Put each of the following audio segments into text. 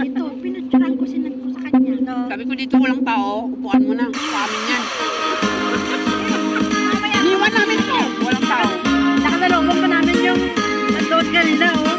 dito. Pinatsuran ko sinan ko sa kanya. Sabi ko dito walang tao, upuan mo na. Sa amin yan. Iniwan namin to. Walang tao. Nakasalubong pa namin yung nag-load kanila, oh.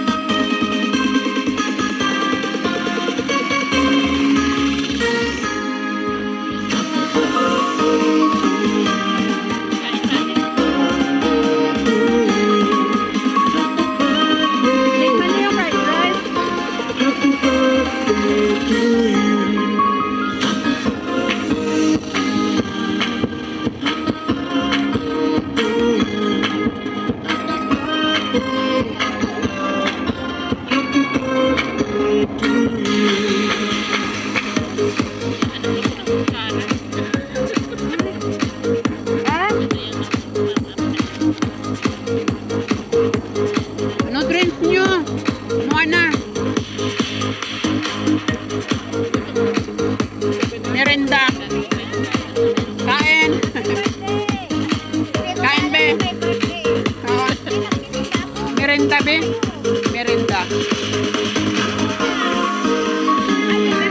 Merenda. Kain. Kain, be. Merenda, be. Merenda.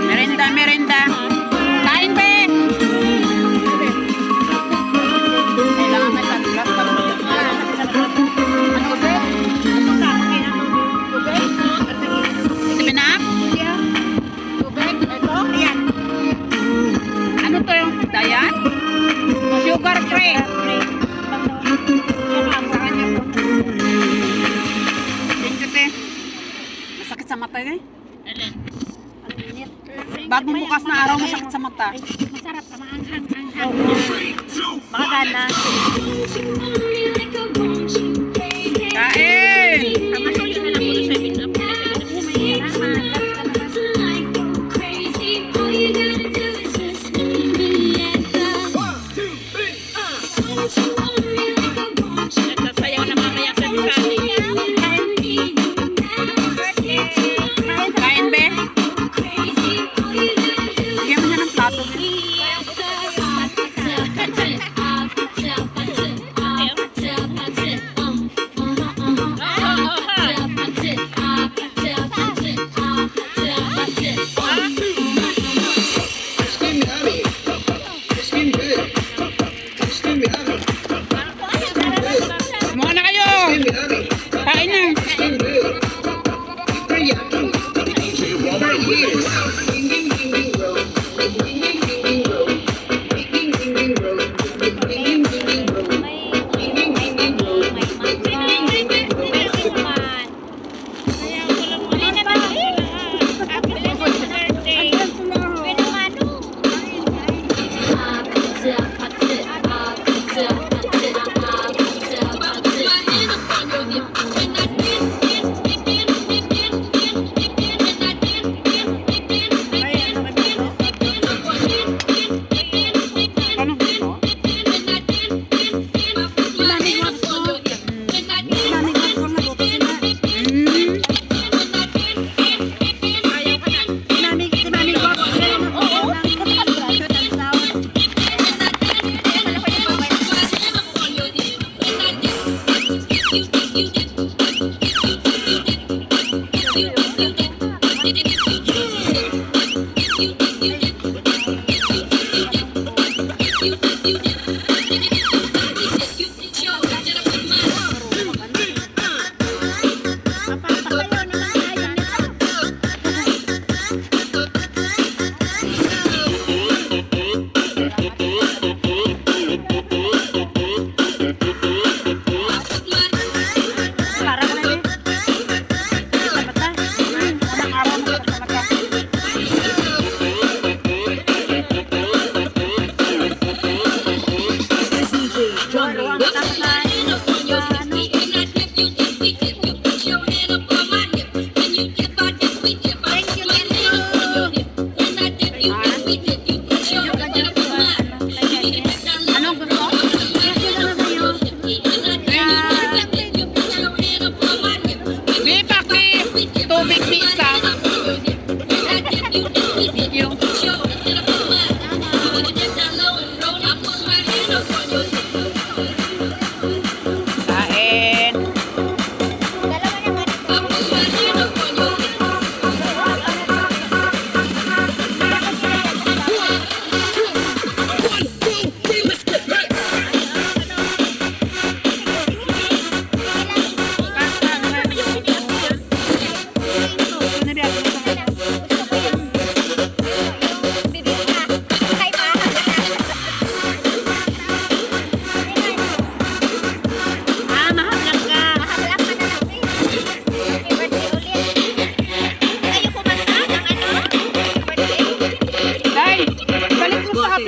Merenda, merenda. Kain, be. Kailangan may sunglass. Ano, be? Siminap? Tubig? Ito? Ayan. Ano to yung dayan? Sugar free. Tingnan te. Masakit sa mata eh. Bagong bukas na araw, masakit sa mata. Masarap ka, maanghang. Makagana. Kain! Kain, be. Bigyan mo siya ng plato, be.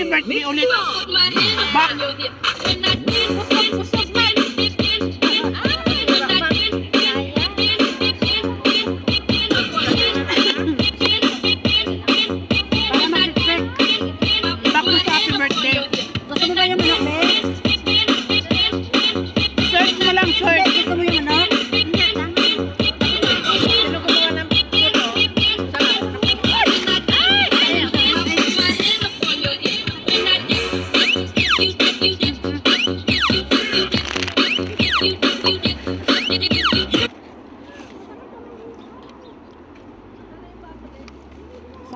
birthday ulit. Back.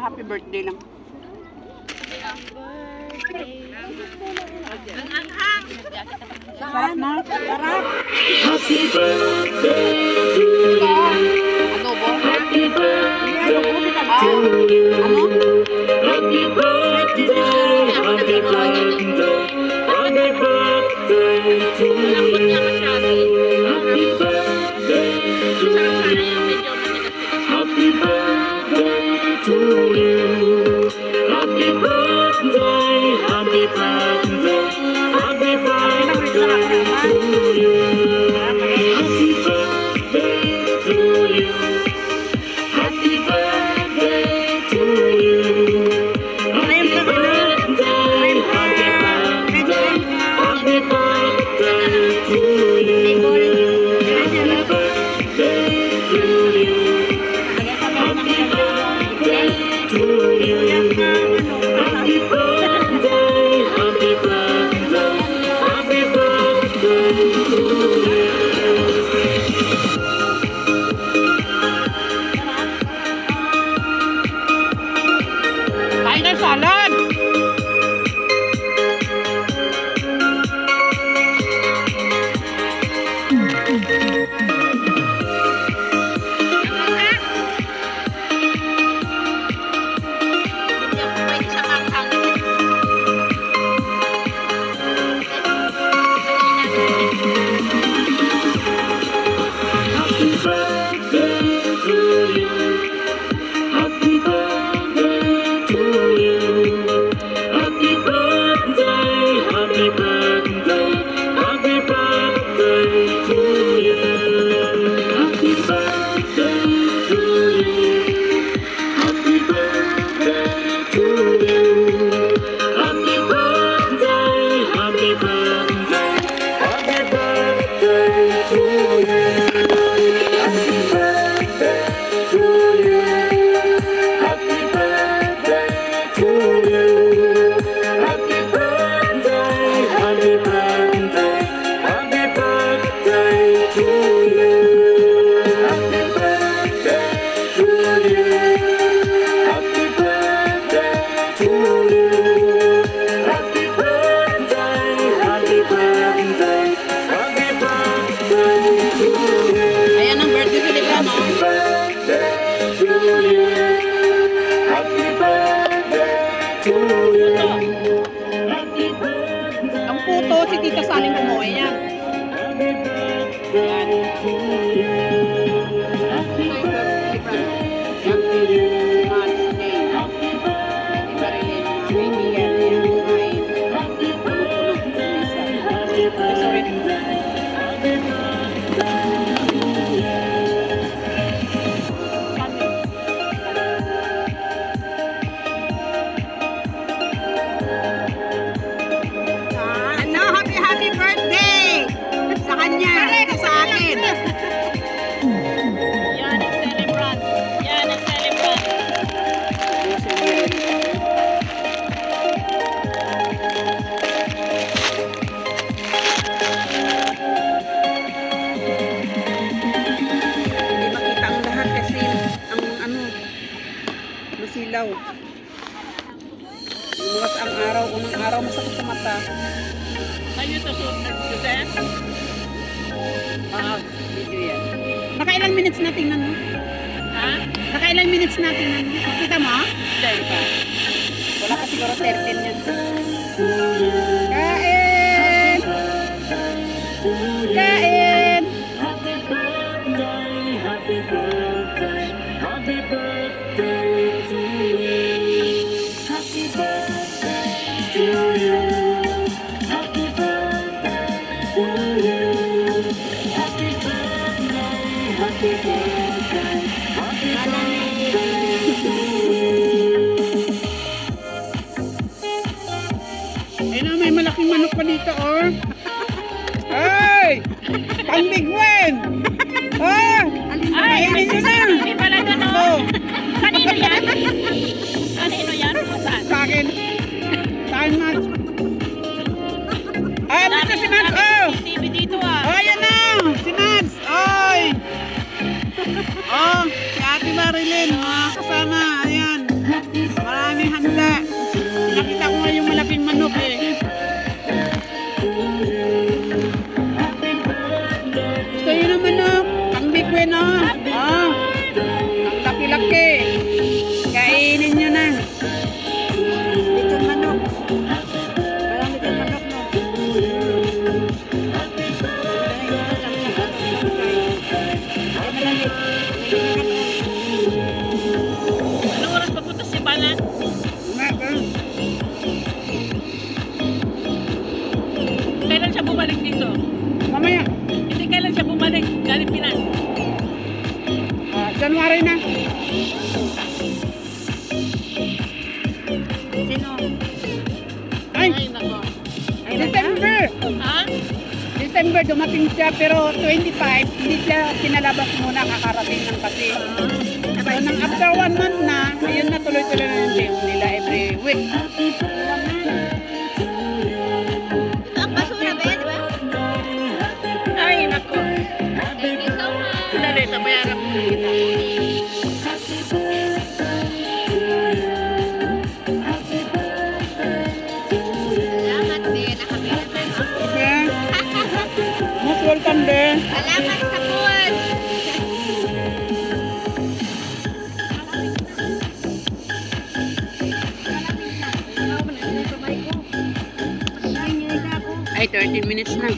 Happy birthday lang. Sarap na? Sarap. Happy birthday to you. Adobo? Happy birthday to you. Ano? Happy birthday. Happy birthday. Happy birthday to you. Happy birthday to you. Happy birthday to you. Happy birthday. Happy birthday. Happy birthday to you. Happy birthday to you. Happy birthday to you. Happy birthday. Happy birthday. Happy birthday to you. Happy birthday to you. Happy birthday to you. Happy birthday. Happy birthday. Happy birthday to you. Kain ng salad! Happy birthday to you. Happy birthday to you. Happy birthday. Happy birthday. Happy birthday to you. Happy birthday to you. Happy birthday to you. Happy birthday. Happy birthday. Happy birthday to you. Happy birthday to you. Happy birthday to you. Happy birthday. Happy birthday. Happy birthday to you. Happy birthday to you. Happy birthday to you. Happy birthday. Happy birthday. Happy birthday to you. Ayan ang birthday celebration, no? Happy birthday to you. Happy birthday to you. Happy birthday. Ang puto, si Tita Saling Kamoy yan. Happy birthday to you. Happy birthday to you. Happy birthday to you. Happy birthday. Happy birthday. Happy birthday to you. Ano? Happy birthday! Sa kanya, sa akin. Yan ang celebrant. Yan ang celebrant. Hindi makita ang lahat kasi ang masilaw. Lumas ang araw, unang araw masakit sa mata. Sa'yo ito suot na Joseph? Video yan. Nakailang minutes na tingnan mo? Ha? Nakailang minutes na tingnan mo? Kita mo? Dahil pa. Wala pa siguro 13 yan. Kain! Kain! Happy birthday, happy birthday, happy birthday to you. Happy birthday to dito, oh. Ay! Pang Big Wen! Ah! Ay, may Kainin nyo na! susunod pala doon, Ito, oh. Kanino yan? Kanino yan? Saan? sa akin. Sa akin, Mads. Ay, dito si Mads, oh! TV dito ah. Oh, ayan na! Si Mads! Oy! Oh, si Ate Marilyn, mga kasama, ayan. Maraming handa. Nakita ko nga yung malaking manok eh. Gusto yun ang manok. Ang bigwen, oh. Oh, ang laki-laki. Kainin nyo na. Lechon manok. Parang lechon manok, no? Anong oras papunta si Balan? Kailan siya bumalik dito? Mamaya, Hindi kailan siya bumalik? Galing Pinas. January na. Sino? Ay, nako. December. Ha? December dumating siya pero 25 hindi siya pinalabas muna, kakarating lang kasi. So nang after 1 month na, ayun na tuloy-tuloy na yung game nila every week. Ang basura ba yan, di ba? Ay, nako. Thank you so much. Dali, tabayaran mo na kita. Salamat din, nakabila na ako. Okay? Most welcome din. Salamat sa food. Ay, 13 minutes na.